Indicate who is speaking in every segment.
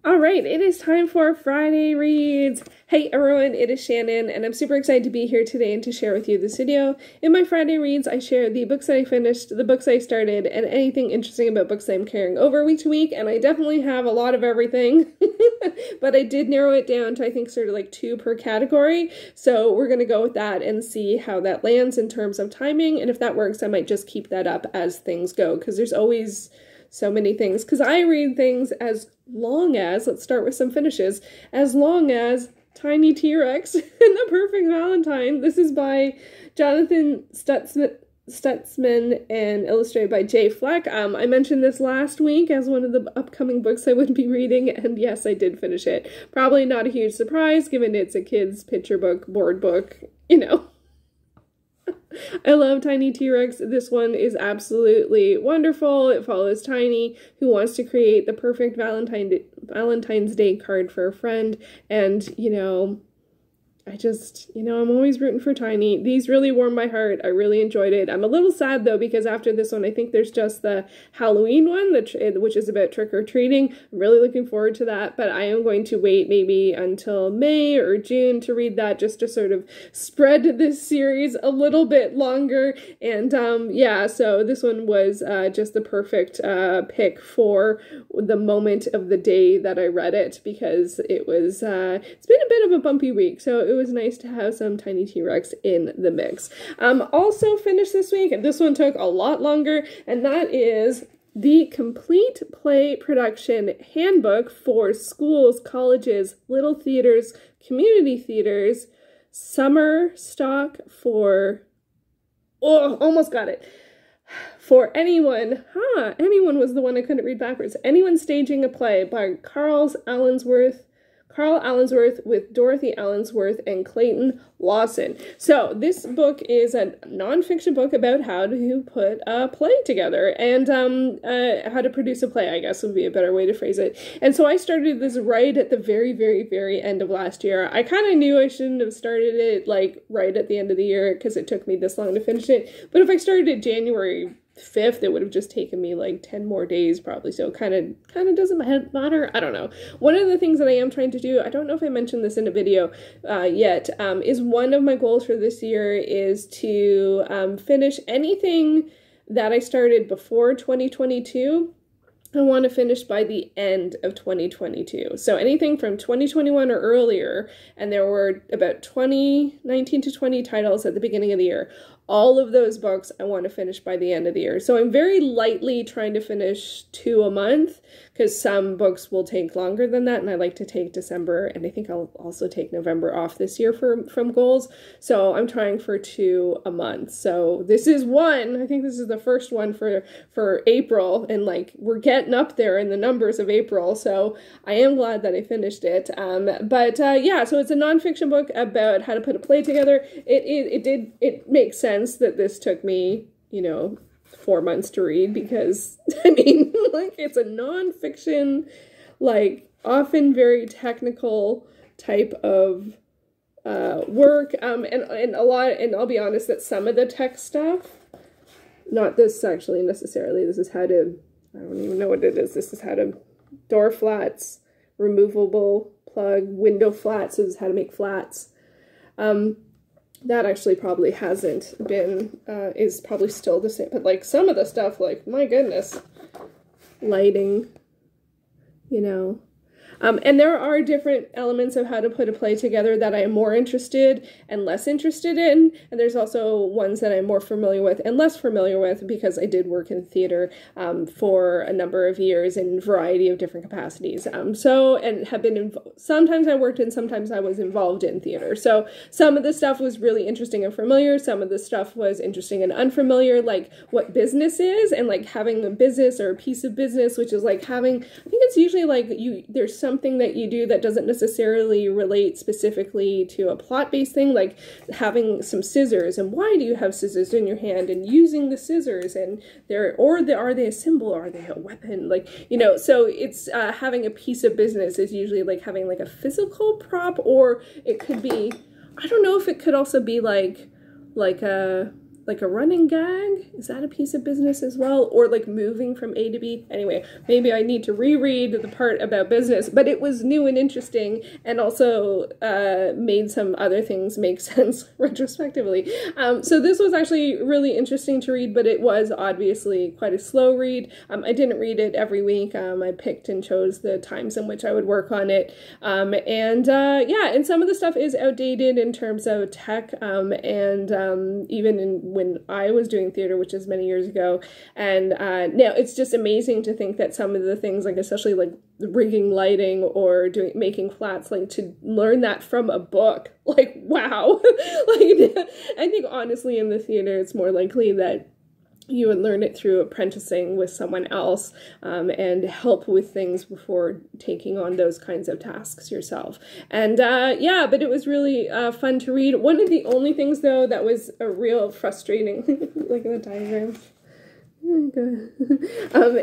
Speaker 1: All right, it is time for Friday Reads. Hey everyone, it is Shannon, and I'm super excited to be here today and to share with you this video. In my Friday Reads, I share the books that I finished, the books I started, and anything interesting about books that I'm carrying over week to week, and I definitely have a lot of everything, but I did narrow it down to, I think, sort of like 2 per category, so we're going to go with that and see how that lands in terms of timing, and if that works, I might just keep that up as things go, because there's always so many things, because I read things as long as, let's start with some finishes, as long as Tiny T-Rex and the Perfect Valentine. This is by Jonathan Stutzman and illustrated by Fleck. I mentioned this last week as one of the upcoming books I would be reading, and yes, I did finish it. Probably not a huge surprise, given it's a kid's picture book, board book, you know. I love Tiny T-Rex. This one is absolutely wonderful. It follows Tiny, who wants to create the perfect Valentine's Day card for a friend, and, you know, I'm always rooting for Tiny. These really warmed my heart. I really enjoyed it. I'm a little sad, though, because after this one, I think there's just the Halloween one, which is about trick-or-treating. I'm really looking forward to that, but I am going to wait maybe until May or June to read that, just to sort of spread this series a little bit longer. And, yeah, so this one was just the perfect pick for the moment of the day that I read it, because it was, it's been a bit of a bumpy week, so it was nice to have some Tiny T-Rex in the mix. Also finished this week, and this one took a lot longer, and that is the complete play production handbook for schools, colleges, little theaters, community theaters, summer stock for, oh, almost got it. For anyone, anyone was the one I couldn't read backwards. Anyone staging a play by Carl Allensworth with Dorothy Allensworth and Clayton Lawson. So this book is a nonfiction book about how to put a play together, and how to produce a play, I guess would be a better way to phrase it. And so I started this right at the very, very, very end of last year. I kind of knew I shouldn't have started it like right at the end of the year, because it took me this long to finish it. But if I started it January 5th, it would have just taken me like 10 more days probably, so kind of doesn't matter. I don't know. One of the things that I am trying to do, I don't know if I mentioned this in a video yet, is one of my goals for this year is to finish anything that I started before 2022. I want to finish by the end of 2022. So anything from 2021 or earlier, and there were about 19 to 20 titles at the beginning of the year. All of those books I want to finish by the end of the year. So I'm very lightly trying to finish 2 a month, because some books will take longer than that, and I like to take December, and I think I'll also take November off this year from goals. So I'm trying for 2 a month. So this is one, I think this is the first one for April, and like we're getting up there in the numbers of April, so I am glad that I finished it. Yeah, so it's a nonfiction book about how to put a play together. It makes sense that this took me, 4 months to read, because I mean, like, it's a nonfiction, like, often very technical type of work, and I'll be honest that some of the tech stuff, not this actually necessarily, this is how to, I don't even know what it is, this is how to, door flats, removable plug, window flats, so this is how to make flats. That actually probably hasn't been, is probably still the same, but like some of the stuff, like, my goodness, lighting, and there are different elements of how to put a play together that I am more interested and less interested in, and there's also ones that I'm more familiar with and less familiar with, because I did work in theater for a number of years in a variety of different capacities. And have been sometimes I worked in, sometimes I was involved in theater. So some of the stuff was really interesting and familiar. Some of the stuff was interesting and unfamiliar, like what business is, and like having a business or a piece of business, which is like having, I think it's usually like there's something that you do that doesn't necessarily relate specifically to a plot-based thing, like having some scissors, and why do you have scissors in your hand, and using the scissors, and are they a symbol, are they a weapon, like, so it's having a piece of business is usually like having like a physical prop, or it could be, I don't know if it could also be like a like a running gag. Is that a piece of business as well? Or like moving from A to B? Anyway, maybe I need to reread the part about business, but it was new and interesting, and also made some other things make sense retrospectively. So this was actually really interesting to read, but it was obviously quite a slow read. I didn't read it every week. I picked and chose the times in which I would work on it. Yeah, and some of the stuff is outdated in terms of tech, and even when I was doing theater, which is many years ago. And now it's just amazing to think that some of the things, like especially like rigging lighting or making flats, like to learn that from a book, like wow. Like I think honestly in the theater it's more likely that you would learn it through apprenticing with someone else, and help with things before taking on those kinds of tasks yourself. And yeah, but it was really fun to read. One of the only things though that was a real frustrating, look at the diagram.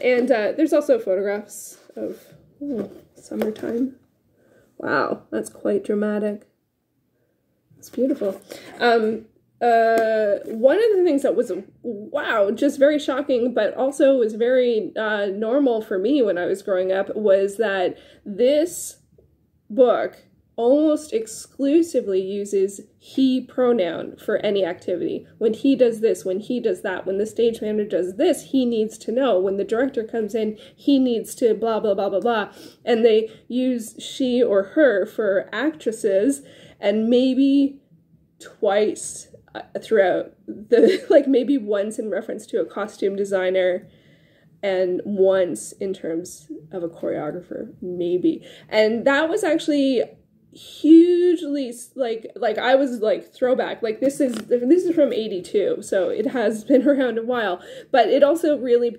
Speaker 1: And there's also photographs of summertime. Wow, that's quite dramatic. It's beautiful. One of the things that was, wow, just very shocking, but also was very normal for me when I was growing up, was that this book almost exclusively uses he pronoun for any activity. When he does this, when he does that, when the stage manager does this, he needs to know. When the director comes in, he needs to blah, blah, blah, blah, blah. And they use she or her for actresses, and maybe twice throughout the, like maybe once in reference to a costume designer and once in terms of a choreographer, maybe. And that was actually hugely like I was like throwback, like this is from 82, so it has been around a while, but it also really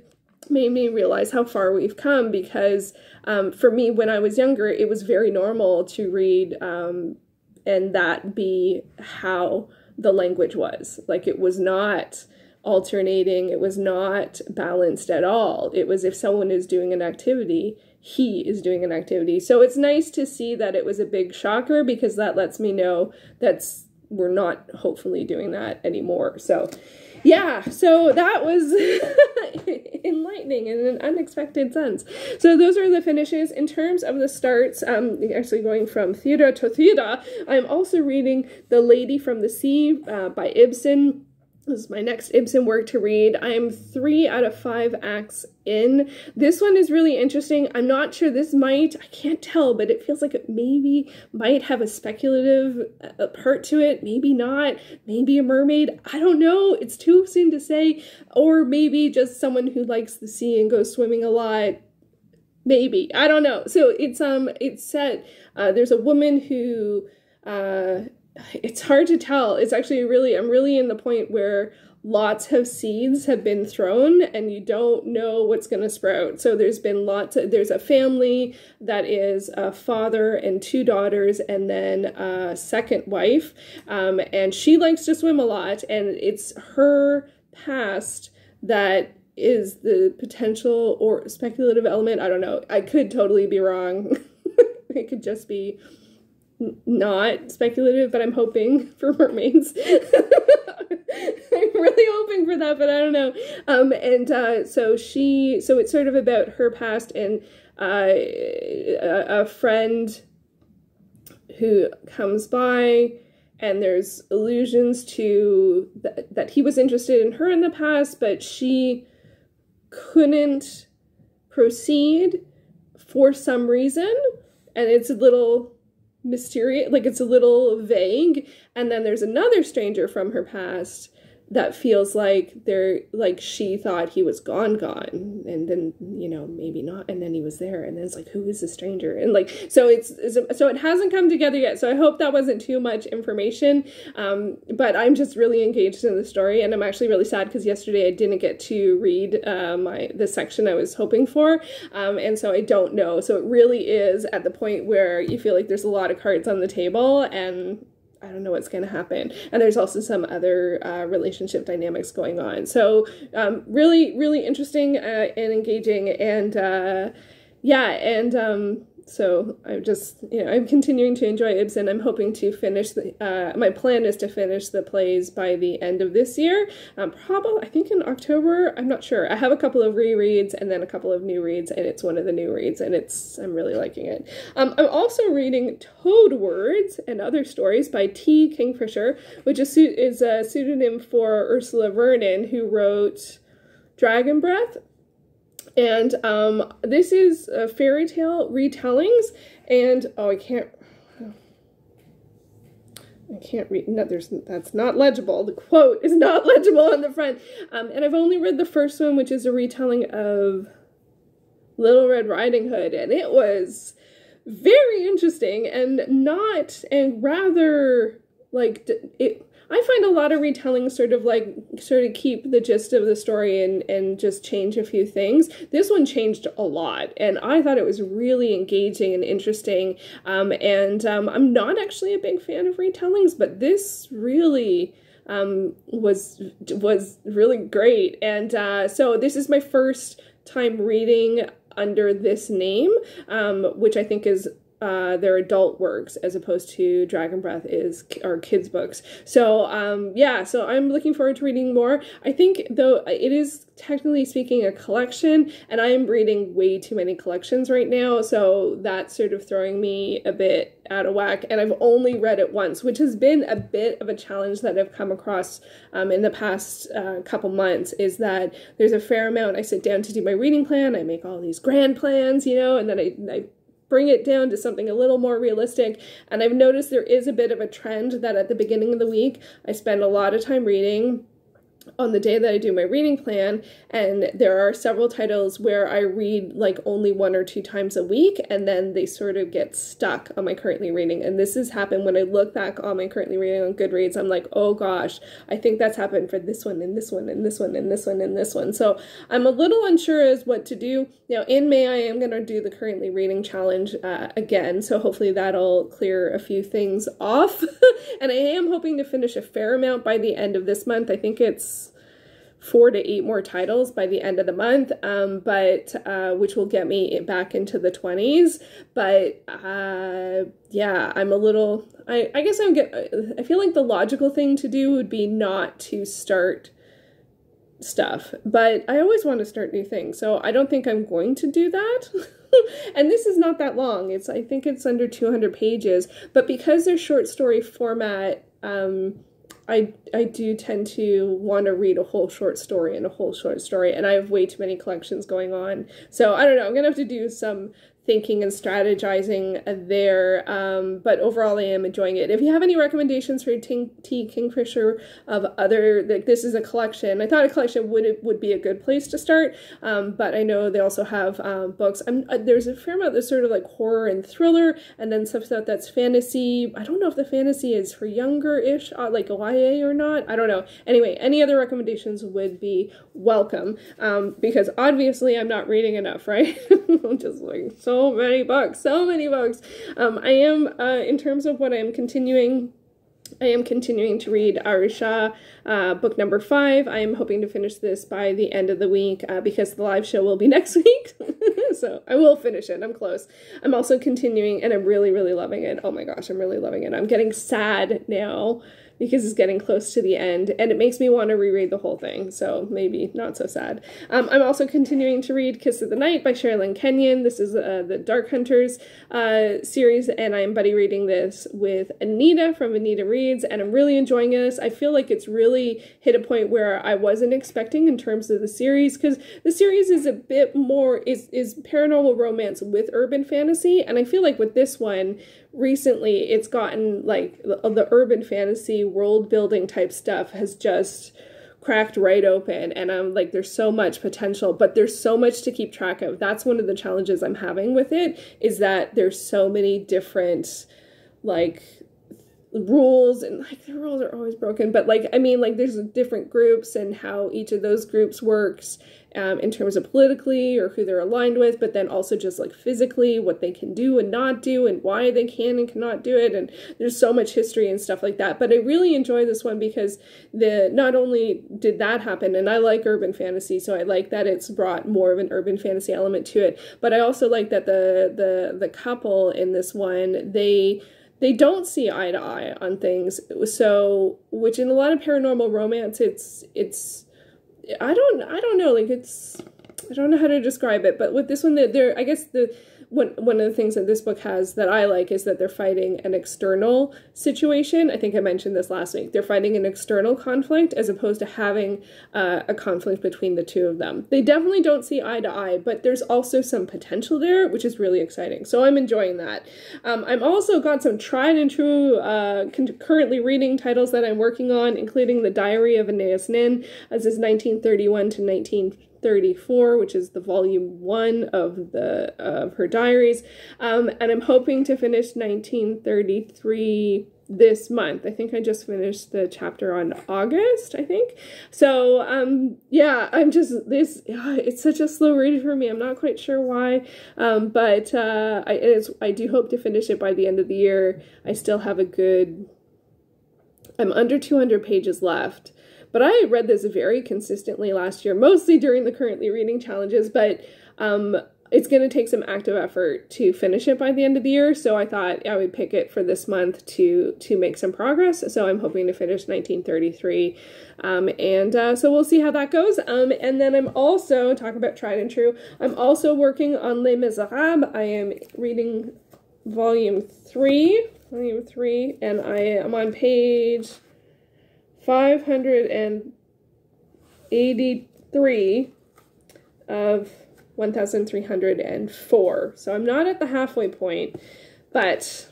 Speaker 1: made me realize how far we've come, because for me when I was younger it was very normal to read and that be how the language was. Like it was not alternating, it was not balanced at all. It was if someone is doing an activity, he is doing an activity. So it's nice to see that it was a big shocker, because that lets me know we're not hopefully doing that anymore. So yeah, so that was enlightening in an unexpected sense. So those are the finishes. In terms of the starts, actually going from theater to theater, I'm also reading The Lady from the Sea by Ibsen. This is my next Ibsen work to read. I am 3 out of 5 acts in. This one is really interesting. I'm not sure, I can't tell, but it feels like it maybe might have a speculative part to it. Maybe not. Maybe a mermaid. I don't know. It's too soon to say. Or maybe just someone who likes the sea and goes swimming a lot. Maybe. I don't know. So it's set, there's a woman who, it's hard to tell. It's actually I'm really in the point where lots of seeds have been thrown and you don't know what's going to sprout. So there's a family that is a father and 2 daughters and then a second wife. And she likes to swim a lot, and it's her past that is the potential or speculative element. I don't know. I could totally be wrong. It could just be not speculative, but I'm hoping for mermaids. I'm really hoping for that, but I don't know. So it's sort of about her past and a friend who comes by, and there's allusions to that he was interested in her in the past, but she couldn't proceed for some reason, and it's a little mysterious, like it's a little vague. And then there's another stranger from her past that feels like she thought he was gone, and then, maybe not, and then he was there, and then it's like, who is the stranger? And so it hasn't come together yet. So I hope that wasn't too much information, but I'm just really engaged in the story, and I'm actually really sad because yesterday I didn't get to read the section I was hoping for, and so I don't know. So it really is at the point where you feel like there's a lot of cards on the table, and I don't know what's going to happen. And there's also some other relationship dynamics going on. So really, really interesting and engaging. And So I'm just, I'm continuing to enjoy Ibsen. I'm hoping to finish my plan is to finish the plays by the end of this year. Probably, I think in October, I'm not sure. I have a couple of rereads and then a couple of new reads, and it's one of the new reads, and I'm really liking it. I'm also reading Toad Words and Other Stories by T Kingfisher, which is a pseudonym for Ursula Vernon, who wrote Dragon Breath. And this is fairy tale retellings, and I can't read. No, that's not legible. The quote is not legible on the front. And I've only read the first one, which is a retelling of Little Red Riding Hood, and it was very interesting and rather like it. I find a lot of retellings sort of keep the gist of the story and just change a few things. This one changed a lot, and I thought it was really engaging and interesting. I'm not actually a big fan of retellings, but this really was really great. And so this is my first time reading under this name, which I think is their adult works, as opposed to Dragon Breath are kids' books. So so I'm looking forward to reading more. I think, though, it is technically speaking a collection, and I am reading way too many collections right now, so that's sort of throwing me a bit out of whack, and I've only read it once, which has been a bit of a challenge that I've come across in the past couple months, is that there's a fair amount. I sit down to do my reading plan, I make all these grand plans, and then I bring it down to something a little more realistic. And I've noticed there is a bit of a trend that at the beginning of the week, I spend a lot of time reading on the day that I do my reading plan, and there are several titles where I read like only 1 or 2 times a week, and then they sort of get stuck on my currently reading. And this has happened when I look back on my currently reading on Goodreads. I'm like, oh gosh, I think that's happened for this one and this one and this one and this one and this one. So I'm a little unsure as what to do. Now in May, I am going to do the currently reading challenge again, so hopefully that'll clear a few things off. And I am hoping to finish a fair amount by the end of this month. I think it's 4 to 8 more titles by the end of the month, which will get me back into the 20s. But yeah, I'm a little, I guess I feel like the logical thing to do would be not to start stuff, but I always want to start new things, so I don't think I'm going to do that. And this is not that long. I think it's under 200 pages, but because they're short story format, I do tend to want to read a whole short story and a whole short story, and I have way too many collections going on. So I don't know, I'm going to have to do some thinking and strategizing there, but overall I am enjoying it. If you have any recommendations for T Kingfisher of other, like this is a collection, I thought a collection would be a good place to start, but I know they also have books. There's a fair amount that's sort of like horror and thriller, and then some stuff that's fantasy. I don't know if the fantasy is for younger-ish, like YA or not. I don't know. Anyway, any other recommendations would be welcome, because obviously I'm not reading enough, right? I'm just like, so many books. I am, in terms of what I am continuing to read Shah, book number 5. I am hoping to finish this by the end of the week, because the live show will be next week. So I will finish it. I'm close. I'm also continuing, and I'm really, really loving it. Oh my gosh, I'm really loving it. I'm getting sad now because it's getting close to the end, and it makes me want to reread the whole thing, so maybe not so sad. I'm also continuing to read Kiss of the Night by Sherilyn Kenyon. This is the Dark Hunters series, and I'm buddy reading this with Anita from Anita Reads, and I'm really enjoying this. I feel like it's really hit a point where I wasn't expecting in terms of the series, because the series is a bit more, is paranormal romance with urban fantasy, and I feel like with this one, recently it's gotten like the urban fantasy world building type stuff has just cracked right open, and I'm like, there's so much potential, but there's so much to keep track of. That's one of the challenges I'm having with it, is that there's so many different like rules, and like the rules are always broken, but like, I mean, like there's different groups and how each of those groups works in terms of politically or who they're aligned with, but then also just like physically what they can do and not do and why they can and cannot do it. And there's so much history and stuff like that. But I really enjoy this one because not only did that happen, and I like urban fantasy, so I like that it's brought more of an urban fantasy element to it, but I also like that the couple in this one, they don't see eye to eye on things. So, which in a lot of paranormal romance, it's I don't know, like I don't know how to describe it, but with this one, I guess one of the things that this book has that I like is that they're fighting an external situation. I think I mentioned this last week. They're fighting an external conflict as opposed to having a conflict between the two of them. They definitely don't see eye to eye, but there's also some potential there, which is really exciting. So I'm enjoying that. I'm also got some tried and true currently reading titles that I'm working on, including The Diary of Anais Nin, as is 1931 to 1934, which is the volume 1 of her diaries, and I'm hoping to finish 1933 this month. I think I just finished the chapter on August, I think. So yeah, it's such a slow read for me. I'm not quite sure why, but I do hope to finish it by the end of the year. I still have I'm under 200 pages left. But I read this very consistently last year, mostly during the currently reading challenges, but it's going to take some active effort to finish it by the end of the year, so I thought I would pick it for this month to make some progress. So I'm hoping to finish 1933, so we'll see how that goes. And then I'm also, talking about tried and true, I'm also working on Les Miserables. I am reading volume 3, and I am on page 583 of 1304. So I'm not at the halfway point, but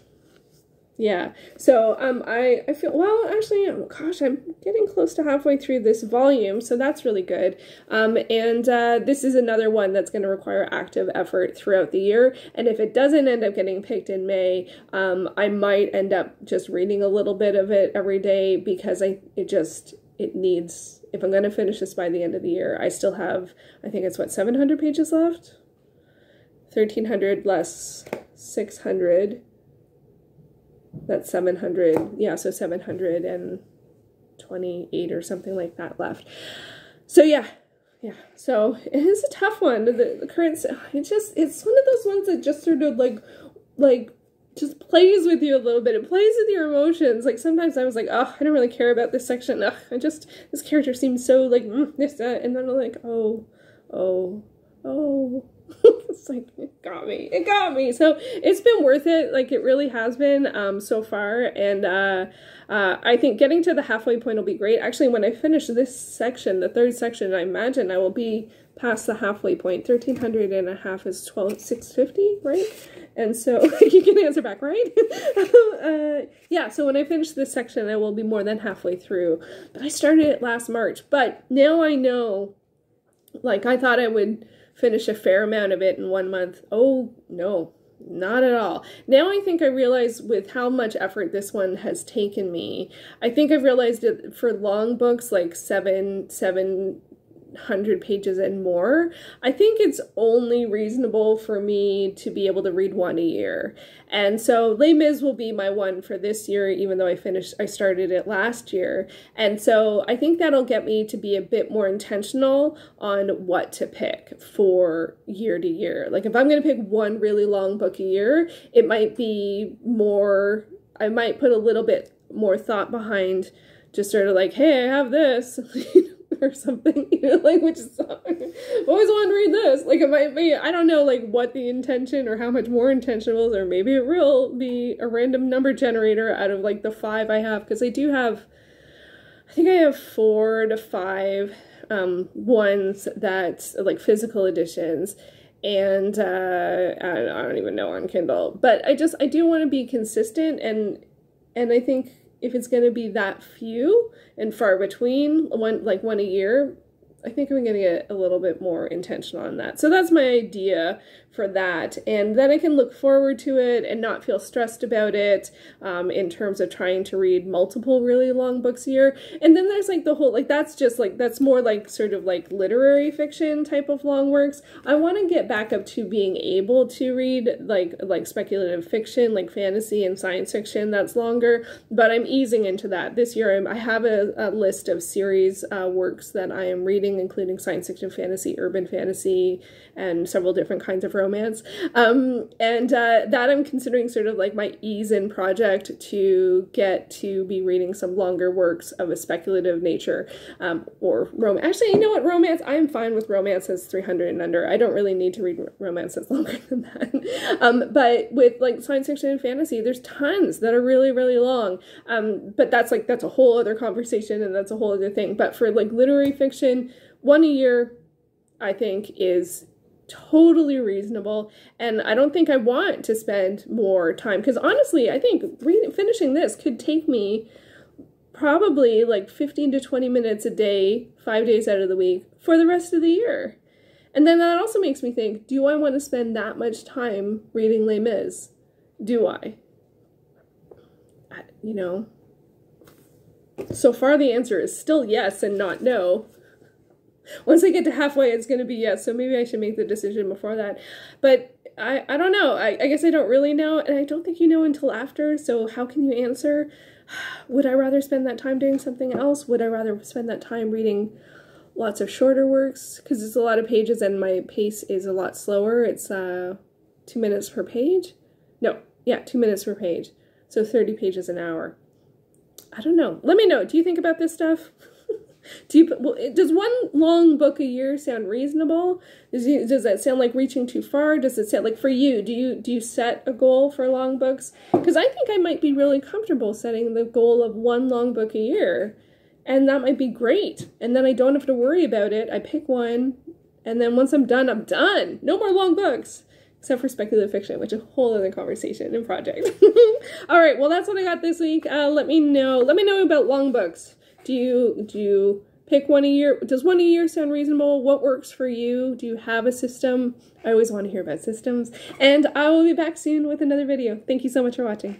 Speaker 1: yeah. So I feel, well, actually, gosh, I'm getting close to halfway through this volume, so that's really good. This is another one that's going to require active effort throughout the year. And if it doesn't end up getting picked in May, I might end up just reading a little bit of it every day, because it needs, if I'm going to finish this by the end of the year, I still have, I think it's 700 pages left? 1,300 less 600. That's 700, yeah, so 728 or something like that left. So yeah, so it is a tough one. The current, it's one of those ones that just sort of like just plays with you a little bit. It plays with your emotions. Like sometimes I was like, oh, I don't really care about this section. Ugh, this character seems so like this, that, and then I'm like, oh. It's like, it got me. So it's been worth it. Like it really has been so far. And I think getting to the halfway point will be great. Actually, when I finish this section, the third section, I imagine I will be past the halfway point. 1,300 and a half is 650, right? And so you can answer back, right? Yeah, so when I finish this section, I will be more than halfway through. But I started it last March. But now I know, like I thought I would finish a fair amount of it in 1 month. Oh, no, not at all. Now I think I realize with how much effort this one has taken me, I think I've realized that for long books, like 700 pages and more, I think it's only reasonable for me to be able to read one a year. And so Les Mis will be my one for this year, even though I started it last year. And so I think that'll get me to be a bit more intentional on what to pick for year to year. Like if I'm going to pick one really long book a year, it might be more, I might put a little bit more thought behind just sort of like, hey, I have this. Or something, you know, like, which is, always want to read this. Like, it might be, I don't know, like, what the intention or how much more intentional is, or maybe it will be a random number generator out of, like, the 5 I have, because I do have, I think I have 4 to 5 ones that, like, physical editions, and I don't even know on Kindle, but I do want to be consistent, and I think if it's going to be that few and far between, one a year, I think I'm going to get a little bit more intentional on that. So that's my idea for that. And then I can look forward to it and not feel stressed about it in terms of trying to read multiple really long books a year. And then there's like the whole, like that's just like, that's more like sort of like literary fiction type of long works. I want to get back up to being able to read like speculative fiction, like fantasy and science fiction that's longer, but I'm easing into that. This year I have a list of series works that I am reading, including science fiction, fantasy, urban fantasy, and several different kinds of romance. That I'm considering sort of like my ease-in project to get to be reading some longer works of a speculative nature, or romance. Actually, you know what, romance, I'm fine with romances 300 and under. I don't really need to read romance that's longer than that. But with like science fiction and fantasy, there's tons that are really, really long. But that's a whole other conversation, and that's a whole other thing. But for like literary fiction, one a year, I think, is totally reasonable, and I don't think I want to spend more time, because honestly I think finishing this could take me probably like 15 to 20 minutes a day, 5 days out of the week for the rest of the year. And then that also makes me think, do I want to spend that much time reading Les Mis? Do I? You know, so far the answer is still yes and not no. Once I get to halfway, it's going to be yes, so maybe I should make the decision before that. But I don't know. I guess I don't really know, and I don't think you know until after, so how can you answer? Would I rather spend that time doing something else? Would I rather spend that time reading lots of shorter works? Because it's a lot of pages, and my pace is a lot slower. It's 2 minutes per page? No, yeah, 2 minutes per page. So 30 pages an hour. I don't know. Let me know. Do you think about this stuff? Does one long book a year sound reasonable? Does that sound like reaching too far? Does it sound like, for you, do you set a goal for long books? Because I think I might be really comfortable setting the goal of one long book a year, and that might be great. And then I don't have to worry about it. I pick one, and then once I'm done, I'm done. No more long books. Except for speculative fiction, which is a whole other conversation and project. All right, well, that's what I got this week. Let me know about long books. Do you pick one a year? Does one a year sound reasonable? What works for you? Do you have a system? I always want to hear about systems. And I will be back soon with another video. Thank you so much for watching.